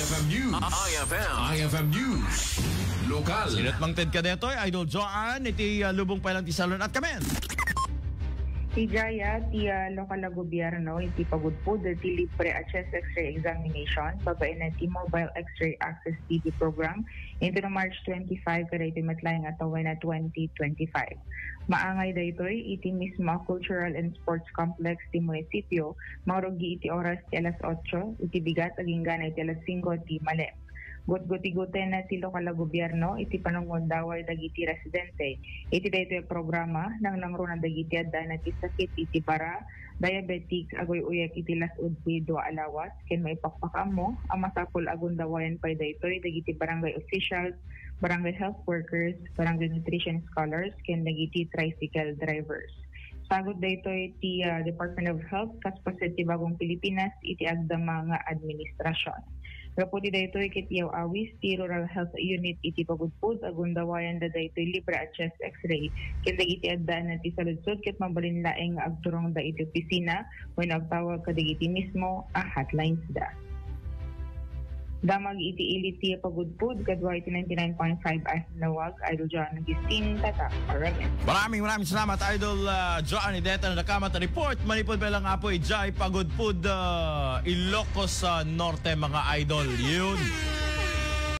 IFM News. IFM News. Lokal. Sinat mang Ted Kadetoy, Idol Joan, iti lubong pa lang ti salon at kamen. Ti Jaya, ti lokal na gobyerno, iti pagudpod, ti libre at chest x-ray examination, babae na ti mobile x-ray access TV program, into no March 25, kada iti matlayang ataway na 2025. Maangay da ito'y iti mismo cultural and sports complex ti munisipyo, maurugi iti oras ti alas 8, iti bigat aging gana iti alas 5 ti mali. Gutguti-gute na ti lokal na gobyerno, iti panungundaway dagiti residente. Iti dayto programa nang langro na dagiti adda na ti sakit iti para diabetic agoy uyak iti lasud ti dua alawas ken maipakpakam mo ang masapol agundawayan pay daytoy dagiti barangay officials, barangay health workers, barangay nutrition scholars ken dagiti tricycle drivers. Sagot daytoy ti Department of Health kaspaset ti Bagong Pilipinas iti agda mga administrasyon. Kapudi daytoy kitiyaw awis ti Rural Health Unit iti pagudpud agundawayan da daytoy libre at chest x-ray ken dagiti adda na ti saludsod ket mabalin laeng agturong da iti opisina when agtawag kadagiti mismo a hotlines da. Damag iti ilit ti pagudpud kadwa iti 99.5 as nawag Idol Joan Gistin Tata Aramin. Maraming salamat Idol Joan Ideta na nakamat report manipod belang apoy jay pagudpud Ilocos Norte mga idol. Yun.